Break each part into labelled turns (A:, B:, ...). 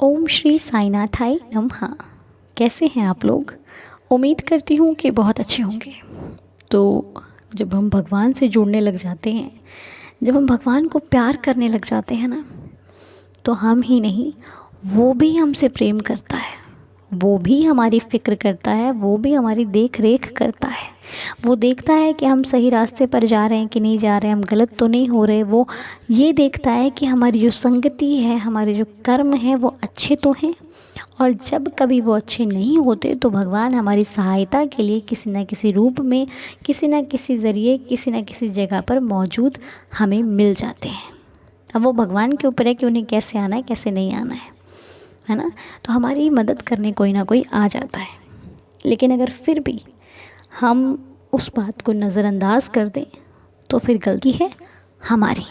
A: ओम श्री साईनाथाय नमः। कैसे हैं आप लोग? उम्मीद करती हूँ कि बहुत अच्छे होंगे। तो जब हम भगवान से जुड़ने लग जाते हैं, जब हम भगवान को प्यार करने लग जाते हैं ना, तो हम ही नहीं, वो भी हमसे प्रेम करता है, वो भी हमारी फ़िक्र करता है, वो भी हमारी देख रेख करता है। वो देखता है कि हम सही रास्ते पर जा रहे हैं कि नहीं जा रहे हैं, हम गलत तो नहीं हो रहे। वो ये देखता है कि हमारी जो संगति है, हमारे जो कर्म हैं वो अच्छे तो हैं। और जब कभी वो अच्छे नहीं होते तो भगवान हमारी सहायता के लिए किसी न किसी रूप में, किसी न किसी ज़रिए, किसी न किसी जगह पर मौजूद हमें मिल जाते हैं। अब वो भगवान के ऊपर है कि उन्हें कैसे आना है, कैसे नहीं आना है ना। तो हमारी मदद करने कोई ना कोई आ जाता है। लेकिन अगर फिर भी हम उस बात को नज़रअंदाज कर दें तो फिर गलती है हमारी।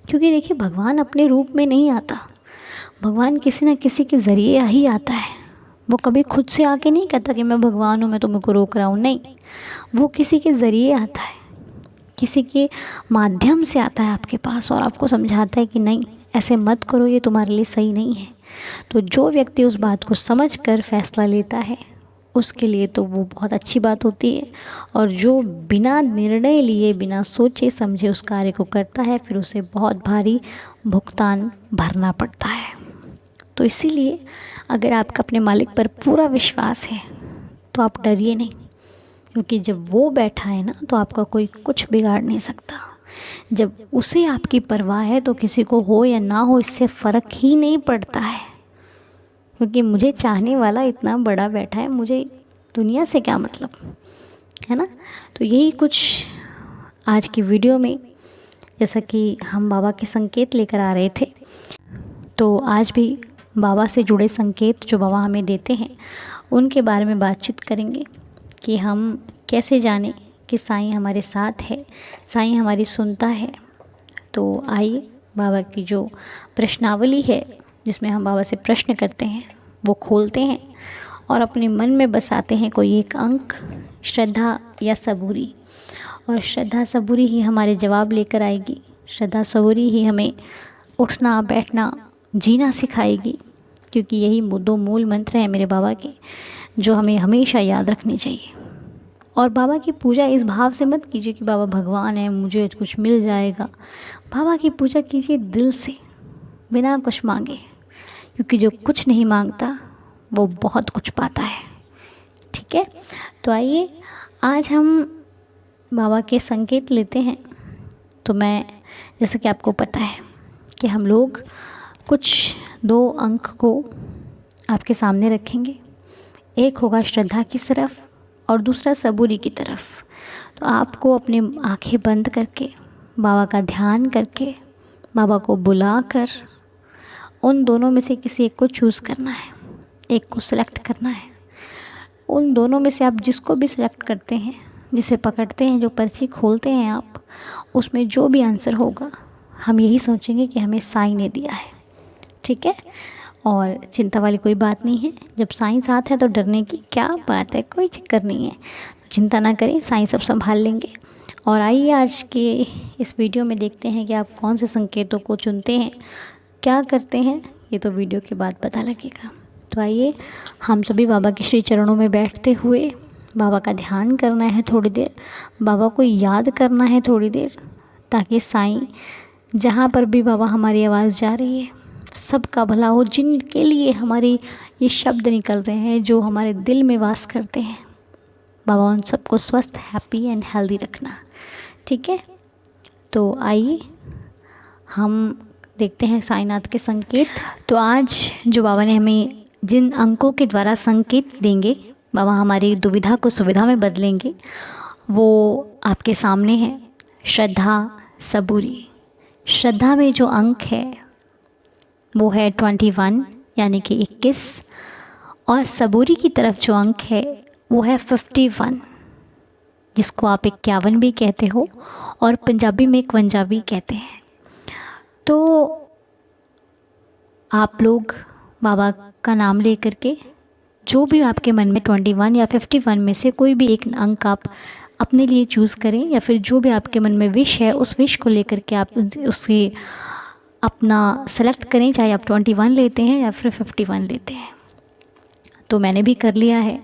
A: क्योंकि देखिए, भगवान अपने रूप में नहीं आता, भगवान किसी न किसी के ज़रिए ही आता है। वो कभी खुद से आके नहीं कहता कि मैं भगवान हूँ, मैं तुमको रोक रहा हूँ। नहीं, वो किसी के ज़रिए आता है, किसी के माध्यम से आता है आपके पास और आपको समझाता है कि नहीं, ऐसे मत करो, ये तुम्हारे लिए सही नहीं है। तो जो व्यक्ति उस बात को समझ कर फैसला लेता है, उसके लिए तो वो बहुत अच्छी बात होती है। और जो बिना निर्णय लिए, बिना सोचे समझे उस कार्य को करता है, फिर उसे बहुत भारी भुगतान भरना पड़ता है। तो इसीलिए अगर आपका अपने मालिक पर पूरा विश्वास है तो आप डरिए नहीं, क्योंकि जब वो बैठा है ना, तो आपका कोई कुछ बिगाड़ नहीं सकता। जब उसे आपकी परवाह है तो किसी को हो या ना हो, इससे फ़र्क ही नहीं पड़ता है। क्योंकि मुझे चाहने वाला इतना बड़ा बैठा है, मुझे दुनिया से क्या मतलब, है ना। तो यही कुछ आज की वीडियो में, जैसा कि हम बाबा के संकेत लेकर आ रहे थे, तो आज भी बाबा से जुड़े संकेत जो बाबा हमें देते हैं उनके बारे में बातचीत करेंगे कि हम कैसे जानें कि साईं हमारे साथ है, साईं हमारी सुनता है। तो आइए, बाबा की जो प्रश्नावली है, जिसमें हम बाबा से प्रश्न करते हैं, वो खोलते हैं और अपने मन में बसाते हैं कोई एक अंक, श्रद्धा या सबूरी। और श्रद्धा सबूरी ही हमारे जवाब लेकर आएगी, श्रद्धा सबूरी ही हमें उठना बैठना जीना सिखाएगी। क्योंकि यही दो मूल मंत्र हैं मेरे बाबा के, जो हमें हमेशा याद रखने चाहिए। और बाबा की पूजा इस भाव से मत कीजिए कि बाबा भगवान है, मुझे कुछ मिल जाएगा। बाबा की पूजा कीजिए दिल से, बिना कुछ मांगे। क्योंकि जो कुछ नहीं मांगता वो बहुत कुछ पाता है। ठीक है, तो आइए आज हम बाबा के संकेत लेते हैं। तो मैं, जैसा कि आपको पता है कि हम लोग कुछ 2 अंक को आपके सामने रखेंगे। एक होगा श्रद्धा की तरफ और दूसरा सबूरी की तरफ। तो आपको अपने आंखें बंद करके, बाबा का ध्यान करके, बाबा को बुलाकर उन दोनों में से किसी एक को चूज़ करना है, एक को सिलेक्ट करना है। उन दोनों में से आप जिसको भी सिलेक्ट करते हैं, जिसे पकड़ते हैं, जो पर्ची खोलते हैं आप, उसमें जो भी आंसर होगा हम यही सोचेंगे कि हमें साईं ने दिया है। ठीक है, और चिंता वाली कोई बात नहीं है। जब साईं साथ है तो डरने की क्या बात है, कोई चक्कर नहीं है। तो चिंता ना करें, साईं सब संभाल लेंगे। और आइए आज के इस वीडियो में देखते हैं कि आप कौन से संकेतों को चुनते हैं, क्या करते हैं, ये तो वीडियो के बाद पता लगेगा। तो आइए हम सभी बाबा के श्री चरणों में बैठते हुए बाबा का ध्यान करना है थोड़ी देर, बाबा को याद करना है थोड़ी देर, ताकि साईं जहाँ पर भी बाबा हमारी आवाज़ जा रही है सबका भला हो। जिनके लिए हमारी ये शब्द निकल रहे हैं, जो हमारे दिल में वास करते हैं, बाबा उन सबको स्वस्थ, हैप्पी एंड हेल्दी रखना। ठीक है, तो आइए हम देखते हैं साईनाथ के संकेत। तो आज जो बाबा ने हमें जिन अंकों के द्वारा संकेत देंगे, बाबा हमारी दुविधा को सुविधा में बदलेंगे, वो आपके सामने है। श्रद्धा सबूरी। श्रद्धा में जो अंक है वो है 21, यानी कि 21। और सबूरी की तरफ जो अंक है वो है 51, जिसको आप 51 भी कहते हो और पंजाबी में 51 भी कहते हैं। तो आप लोग बाबा का नाम ले करके जो भी आपके मन में 21 या 51 में से कोई भी एक अंक आप अपने लिए चूज़ करें, या फिर जो भी आपके मन में विश है उस विश को लेकर के आप उसके अपना सेलेक्ट करें, चाहे आप 21 लेते हैं या फिर 51 लेते हैं। तो मैंने भी कर लिया है।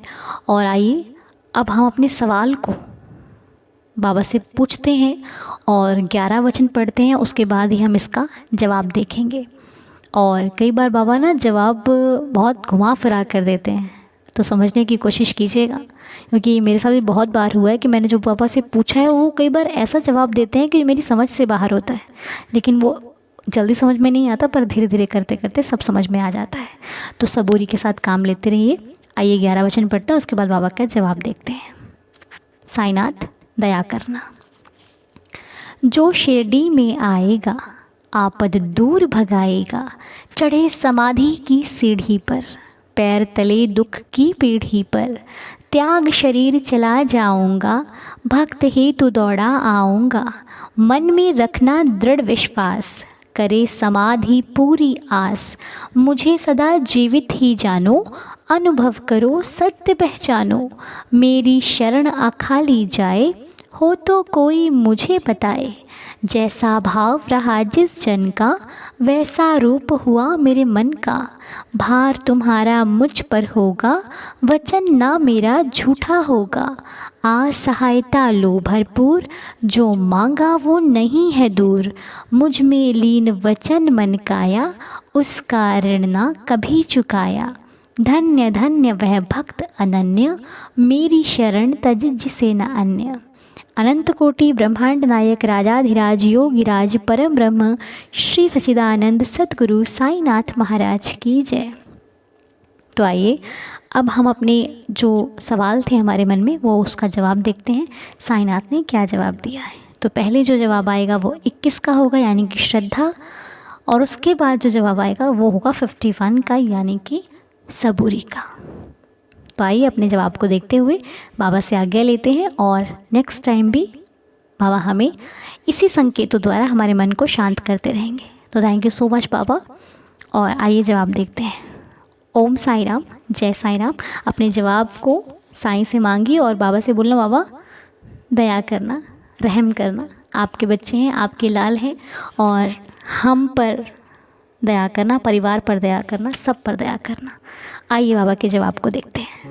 A: और आइए अब हम अपने सवाल को बाबा से पूछते हैं और 11 वचन पढ़ते हैं, उसके बाद ही हम इसका जवाब देखेंगे। और कई बार बाबा ना जवाब बहुत घुमा फिरा कर देते हैं, तो समझने की कोशिश कीजिएगा, क्योंकि मेरे साथ भी बहुत बार हुआ है कि मैंने जो पापा से पूछा है वो कई बार ऐसा जवाब देते हैं कि मेरी समझ से बाहर होता है, लेकिन वो जल्दी समझ में नहीं आता, पर धीरे धीरे करते करते सब समझ में आ जाता है। तो सबूरी के साथ काम लेते रहिए। आइए 11 वचन पढ़ते हैं, उसके बाद बाबा का जवाब देखते हैं। साईनाथ, दया करना। जो शिरडी में आएगा आपद दूर भगाएगा, चढ़े समाधि की सीढ़ी पर, पैर तले दुख की पीढ़ी पर, त्याग शरीर चला जाऊंगा, भक्त हेतु दौड़ा आऊँगा, मन में रखना दृढ़ विश्वास, करे समाधि पूरी आस, मुझे सदा जीवित ही जानो, अनुभव करो सत्य पहचानो, मेरी शरण अखाली जाए, हो तो कोई मुझे बताए, जैसा भाव रहा जिस जन का, वैसा रूप हुआ मेरे मन का, भार तुम्हारा मुझ पर होगा, वचन ना मेरा झूठा होगा, आ सहायता लो भरपूर, जो मांगा वो नहीं है दूर, मुझ में लीन वचन मन काया, उसका ऋण ना कभी चुकाया, धन्य धन्य वह भक्त अनन्य, मेरी शरण तज जिसे न अन्य, अनंत कोटि ब्रह्मांड नायक राजाधिराज योगिराज परम ब्रह्म श्री सच्चिदानंद सद्गुरु साईनाथ महाराज की जय। तो आइए अब हम अपने जो सवाल थे हमारे मन में वो उसका जवाब देखते हैं, साईनाथ ने क्या जवाब दिया है। तो पहले जो जवाब आएगा वो 21 का होगा, यानी कि श्रद्धा, और उसके बाद जो जवाब आएगा वो होगा 51 का, यानी कि सबूरी का। तो आइए अपने जवाब को देखते हुए बाबा से आज्ञा लेते हैं, और नेक्स्ट टाइम भी बाबा हमें इसी संकेतों द्वारा हमारे मन को शांत करते रहेंगे। तो थैंक यू सो मच बाबा। और आइए जवाब देखते हैं। ओम साई राम, जय साई राम। अपने जवाब को साईं से मांगिए और बाबा से बोलना, बाबा दया करना, रहम करना, आपके बच्चे हैं, आपके लाल हैं, और हम पर दया करना, परिवार पर दया करना, सब पर दया करना। आइए बाबा के जवाब को देखते हैं।